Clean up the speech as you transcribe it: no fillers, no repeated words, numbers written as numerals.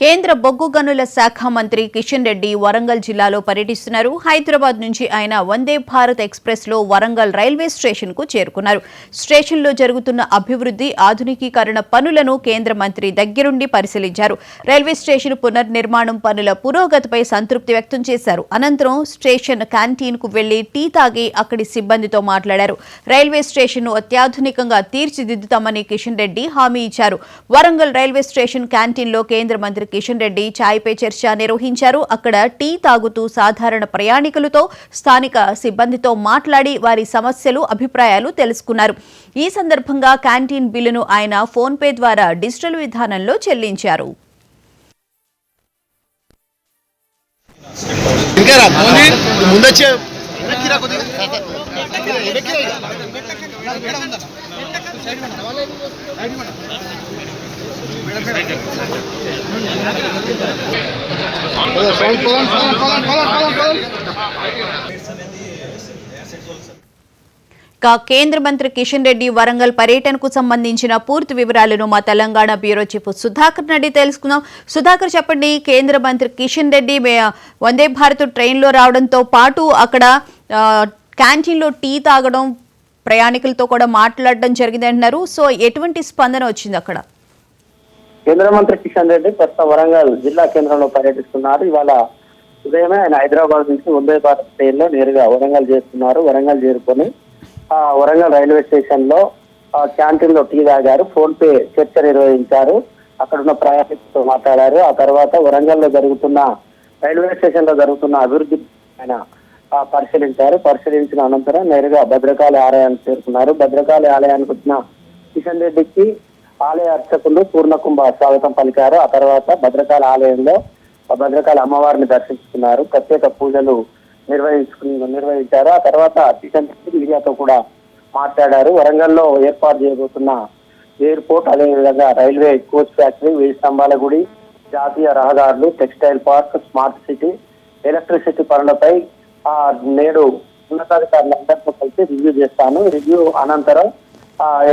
కేంద్ర బొగ్గు గనుల శాఖ మంత్రి కిషన్ రెడ్డి వరంగల్ జిల్లాలో పర్యటిస్తున్నారు. హైదరాబాద్ నుంచి ఆయన వందే భారత్ ఎక్స్ప్రెస్ లో వరంగల్ రైల్వే స్టేషన్ కు చేరుకున్నారు. స్టేషన్ లో జరుగుతున్న అభివృద్ధి, ఆధునికీకరణ పనులను కేంద్ర మంత్రి దగ్గరుండి పరిశీలించారు. రైల్వే స్టేషన్ పునర్నిర్మాణం పనుల పురోగతిపై సంతృప్తి వ్యక్తం చేశారు. అనంతరం స్టేషన్ క్యాంటీన్ కు వెళ్లి టీ తాగి అక్కడి సిబ్బందితో మాట్లాడారు. రైల్వే స్టేషన్ ను అత్యాధునికంగా తీర్చిదిద్దుతామని కిషన్ రెడ్డి హామీ ఇచ్చారు. వరంగల్ రైల్వే స్టేషన్ క్యాంటీన్ లో కేంద్ర మంత్రి కిషన్ రెడ్డి చాయ్ పే చర్చ నిర్వహించారు. అక్కడ టీ తాగుతూ సాధారణ ప్రయాణికులతో, స్థానిక సిబ్బందితో మాట్లాడి వారి సమస్యలు, అభిప్రాయాలు తెలుసుకున్నారు. ఈ సందర్భంగా క్యాంటీన్ బిల్లును ఆయన ఫోన్ పే ద్వారా డిజిటల్ విధానంలో చెల్లించారు. కేంద్ర మంత్రి కిషన్ రెడ్డి వరంగల్ పర్యటనకు సంబంధించిన పూర్తి వివరాలను మా తెలంగాణ బ్యూరో చీఫ్ సుధాకర్ రెడ్డి తెలుసుకుందాం. సుధాకర్, చెప్పండి. కేంద్ర మంత్రి కిషన్ రెడ్డి వందే భారత్ ట్రైన్లో రావడంతో పాటు అక్కడ క్యాంటీన్లో టీ తాగడం, ప్రయాణికులతో కూడా మాట్లాడడం జరిగింది అంటున్నారు. సో ఎటువంటి స్పందన వచ్చింది అక్కడ? కేంద్ర మంత్రి కిషన్ రెడ్డి ప్రస్తుతం వరంగల్ జిల్లా కేంద్రంలో పర్యటిస్తున్నారు. ఇవాళ ఉదయమే ఆయన హైదరాబాద్ నుంచి వందే భారత్ ట్రైన్ లో నేరుగా వరంగల్ చేస్తున్నారు. వరంగల్ చేరుకొని వరంగల్ రైల్వే స్టేషన్ లో క్యాంటీన్ లో టీ తాగారు. ఫోన్ పే చర్చ నిర్వహించారు. అక్కడ ఉన్న ప్రయాణికులతో మాట్లాడారు. ఆ తర్వాత వరంగల్ లో జరుగుతున్న రైల్వే స్టేషన్ లో జరుగుతున్న అభివృద్ధి ఆయన పరిశీలించిన అనంతరం నేరుగా భద్రకాళి ఆలయానికి చేరుకున్నారు. భద్రకాళి ఆలయానికి వచ్చిన కిషన్ రెడ్డికి ఆలయ అర్చకులు పూర్ణకుంభ స్వాగతం పలికారు. ఆ తర్వాత భద్రకాళి ఆలయంలో భద్రకాళి అమ్మవారిని దర్శించుకున్నారు. ప్రత్యేక పూజలు నిర్వహించారు. ఆ తర్వాత కిషన్ రెడ్డి మీడియాతో కూడా మాట్లాడారు. వరంగల్లో ఏర్పాటు చేయబోతున్న ఎయిర్పోర్ట్, అదేవిధంగా రైల్వే కోచ్ ఫ్యాక్టరీ, 1000 స్తంభాల గుడి, జాతీయ రహదారులు, textile park, smart city, electricity పనులపై నేడు ఉన్నతాధికారులందరితో కలిసి రివ్యూ చేస్తాను. రివ్యూ అనంతరం